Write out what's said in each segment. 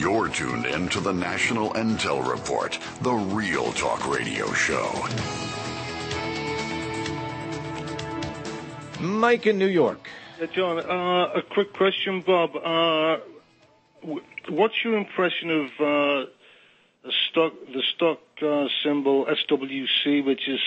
You're tuned in to the National Intel Report, the Real Talk Radio Show. Mike in New York. John, a quick question, Bob. What's your impression of the stock symbol SWC, which is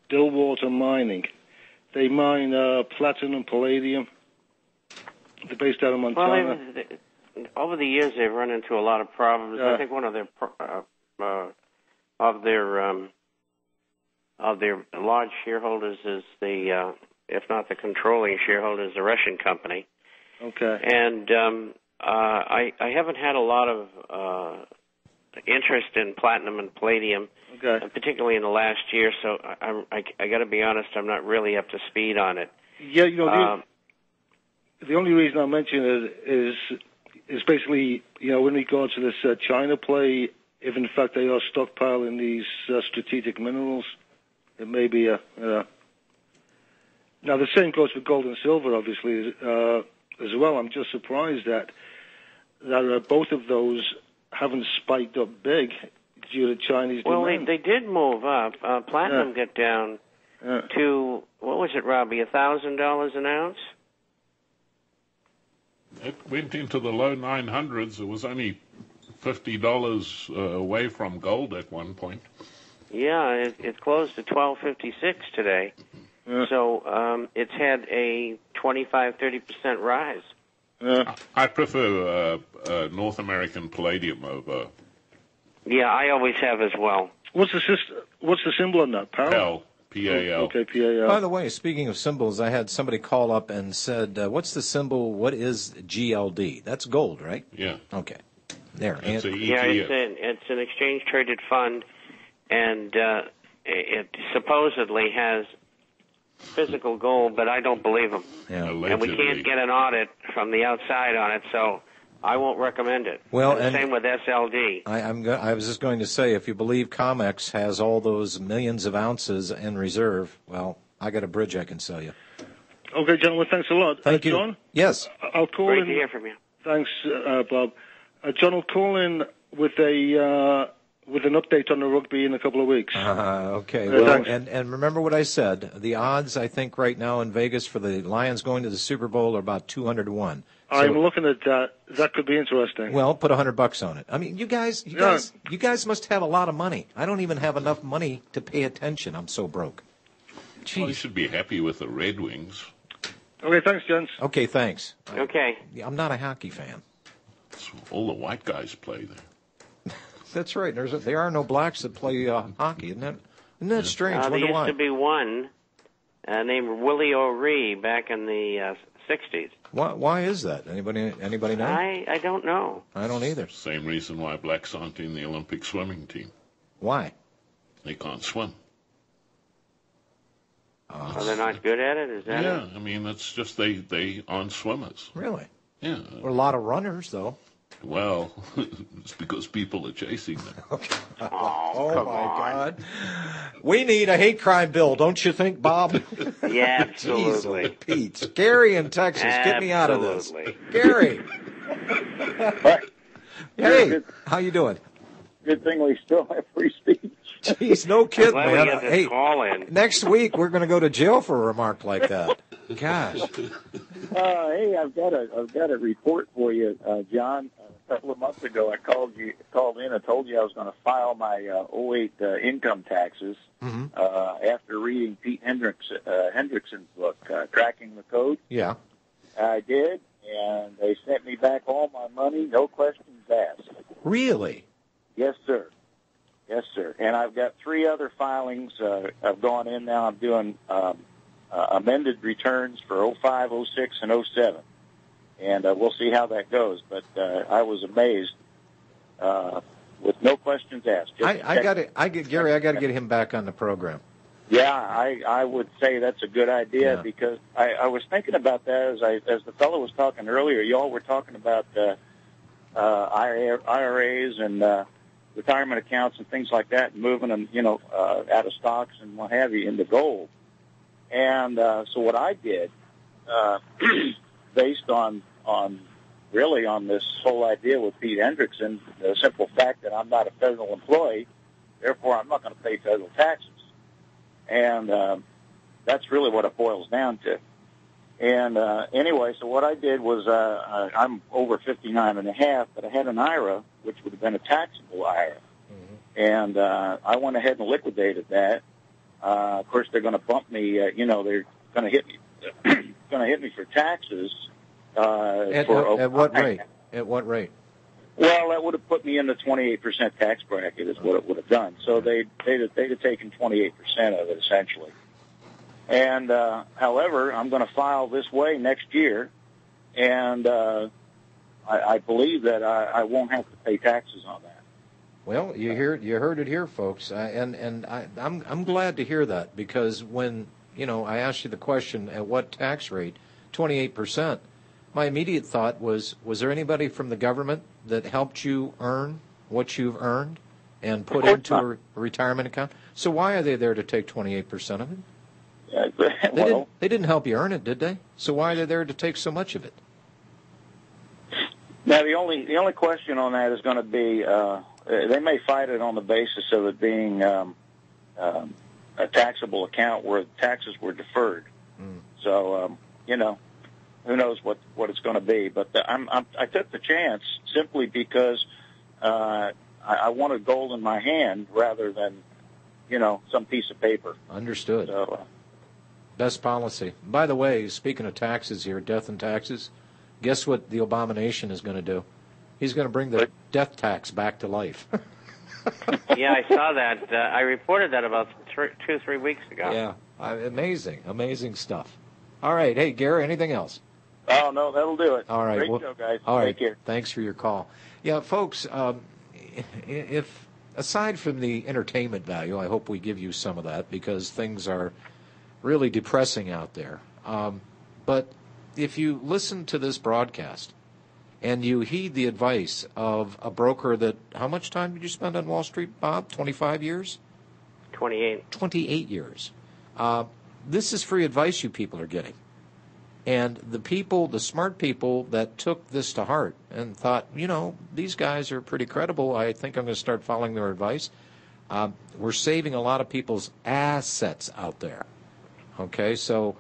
Stillwater Mining? They mine platinum, palladium. They're based out of Montana. Well, over the years, they've run into a lot of problems. I think one of their large shareholders is the, if not the controlling shareholder, is the Russian company. Okay. And I haven't had a lot of interest in platinum and palladium, particularly in the last year. So I got to be honest, I'm not really up to speed on it. Yeah, the only reason I mention it is basically, in regards to this China play, if in fact they are stockpiling these strategic minerals, it may be now the same goes for gold and silver, obviously, as well. I'm just surprised that both of those haven't spiked up big due to Chinese demand. Well, they did move up. Platinum got down to, what was it, Robbie, $1,000 an ounce? It went into the low 900s. It was only $50 away from gold at one point. Yeah, it closed at $12.56 today. So it's had a 25-30% rise. I prefer North American palladium over. Yeah, I always have as well. What's the symbol on that? PAL? P-A-L. Okay, P-A-L. By the way, speaking of symbols, I had somebody call up and said, what's the symbol, what is GLD? That's gold, right? Yeah. Okay. There. It's it's an exchange-traded fund, and it supposedly has physical gold, but I don't believe them. Yeah. And we can't get an audit from the outside on it, so I won't recommend it. Well, and same with SLD. I was just going to say, if you believe COMEX has all those millions of ounces in reserve, well, I got a bridge I can sell you. Okay, gentlemen, thanks a lot. Thank you. John? Yes. I'll call Great in. to hear from you. Thanks, Bob. John will call in with an update on the rugby in a couple of weeks. Okay. Well, and remember what I said. The odds, I think, right now in Vegas for the Lions going to the Super Bowl are about 200-1. So, I'm looking at that. That could be interesting. Well, put $100 on it. I mean, you guys must have a lot of money. I don't even have enough money to pay attention. I'm so broke. Jeez. Well, you should be happy with the Red Wings. Okay, thanks, gents. Okay, thanks. Okay. I'm not a hockey fan. All the white guys play there. That's right. There are no blacks that play hockey. Isn't that strange? There used to be one named Willie O'Ree back in the 60s. Why is that? Anybody know? I don't know. I don't either. Same reason why blacks aren't in the Olympic swimming team. Why? They can't swim. They're not good at it? Is that it? Yeah, I mean, that's just they aren't swimmers. Really? Yeah. We're a lot of runners, though. Well, it's because people are chasing them. Okay. Oh my God. We need a hate crime bill, don't you think, Bob? Yeah, absolutely. Jeez, Pete. Gary in Texas, get me out of this. Gary. Hey, how you doing? Good thing we still have free speech. Jeez, no kidding, man. Hey, call in. Next week we're going to go to jail for a remark like that. Gosh. Hey, I've got a report for you, John. A couple of months ago, I called in. I told you I was going to file my 08 income taxes after reading Pete Hendrickson's book, Cracking the Code. Yeah. I did, and they sent me back all my money, no questions asked. Really? Yes, sir. Yes, sir. And I've got 3 other filings. I've gone in now. I'm doing amended returns for 05, 06, and 07. And we'll see how that goes. But I was amazed with no questions asked. Gary, I got to get him back on the program. Yeah, I would say that's a good idea because I was thinking about that as the fellow was talking earlier. Y'all were talking about IRAs and retirement accounts and things like that, and moving them, out of stocks and what have you into gold. And so what I did, based on really on this whole idea with Pete Hendrickson, the simple fact that I'm not a federal employee, therefore I'm not going to pay federal taxes. And that's really what it boils down to. And anyway, so what I did was I'm over 59 and a half, but I had an IRA, which would have been a taxable IRA. Mm-hmm. And I went ahead and liquidated that. Of course, they're going to bump me. They're going to hit me. Going to hit me for taxes. At what rate? At what rate? Well, that would have put me in the 28% tax bracket is what it would have done. So they'd have taken 28% of it, essentially. And, however, I'm going to file this way next year, and I believe that I won't have to pay taxes on that. Well, you heard it here, folks, and I'm glad to hear that, because when I asked you the question, at what tax rate, 28%, my immediate thought was there anybody from the government that helped you earn what you've earned and put into a retirement account? So why are they there to take 28% of it? They didn't help you earn it, did they? So why are they there to take so much of it? Now, the only question on that is going to be they may fight it on the basis of it being a taxable account where taxes were deferred. Mm. So, who knows what it's going to be. But I took the chance simply because I wanted gold in my hand rather than, some piece of paper. Understood. So, best policy. By the way, speaking of taxes here, death and taxes, guess what the abomination is going to do? He's going to bring the death tax back to life. Yeah, I saw that. I reported that about 2-3 weeks ago. Yeah, amazing stuff. All right, hey, Gary, anything else? Oh, no, that'll do it. All right. Great show, guys. All right. Take care. Thanks for your call. Yeah, folks, if aside from the entertainment value, I hope we give you some of that because things are really depressing out there. But if you listen to this broadcast and you heed the advice of a broker that, how much time did you spend on Wall Street, Bob? 25 years? 28. 28 years. This is free advice you people are getting. And the smart people that took this to heart and thought, these guys are pretty credible, I think I'm going to start following their advice. We're saving a lot of people's assets out there. Okay, so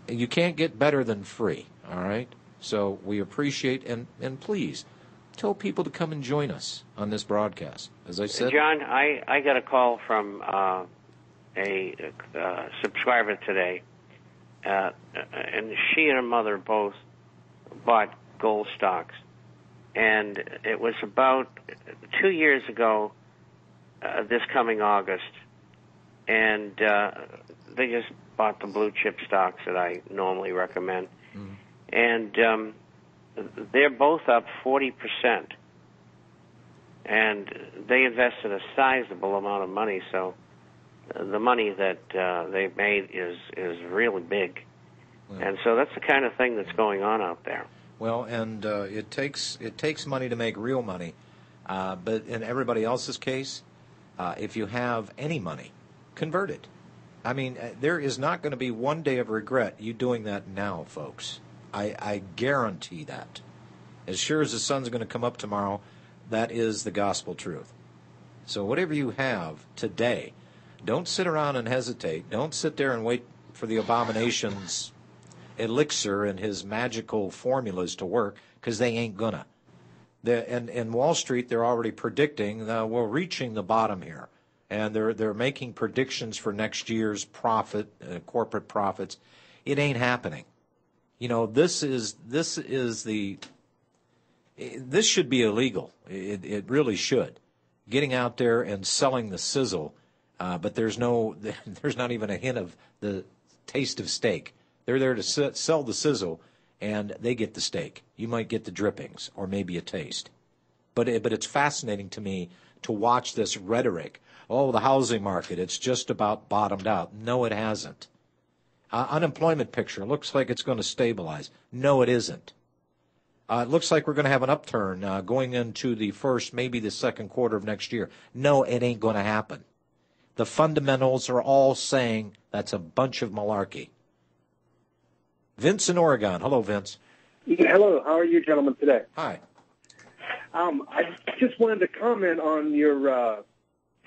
you can't get better than free, all right? So we appreciate, and please, tell people to come and join us on this broadcast. As I said, John, I got a call from a subscriber today, and she and her mother both bought gold stocks. And it was about 2 years ago, this coming August, and they just bought the blue chip stocks that I normally recommend. Mm-hmm. And they're both up 40%. And they invested a sizable amount of money, so the money that they've made is really big. Well, and so that's the kind of thing that's going on out there. Well, and it takes money to make real money. But in everybody else's case, if you have any money, convert it. I mean, there is not going to be one day of regret you doing that now, folks. I guarantee that. As sure as the sun's going to come up tomorrow, that is the gospel truth. So whatever you have today, don't sit around and hesitate. Don't sit there and wait for the abomination's elixir and his magical formulas to work, because they ain't gonna. And in Wall Street, they're already predicting we're reaching the bottom here, and they're making predictions for next year's profit, corporate profits. It ain't happening. This should be illegal. It really should. Getting out there and selling the sizzle, but there's not even a hint of the taste of steak. They're there to sell the sizzle, and they get the steak. You might get the drippings or maybe a taste. But it's fascinating to me to watch this rhetoric. Oh, the housing market, it's just about bottomed out. No, it hasn't. Unemployment picture looks like it's going to stabilize. No, it isn't. It looks like we're going to have an upturn going into the first, maybe the second quarter of next year. No, it ain't going to happen. The fundamentals are all saying that's a bunch of malarkey. Vince in Oregon. Hello, Vince. Hello, how are you gentlemen today? Hi. I just wanted to comment on your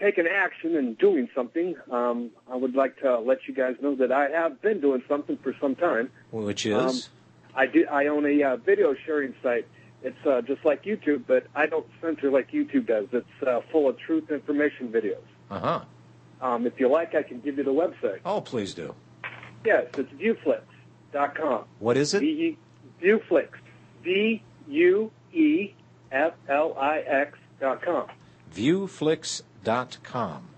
taking action and doing something. I would like to let you guys know that I have been doing something for some time. Which is? I own a video sharing site. It's just like YouTube, but I don't censor like YouTube does. It's full of truth information videos. Uh-huh. If you like, I can give you the website. Oh, please do. Yes, it's viewflix.com. What is it? Viewflix. VUEFLIX.com. Viewflix.com.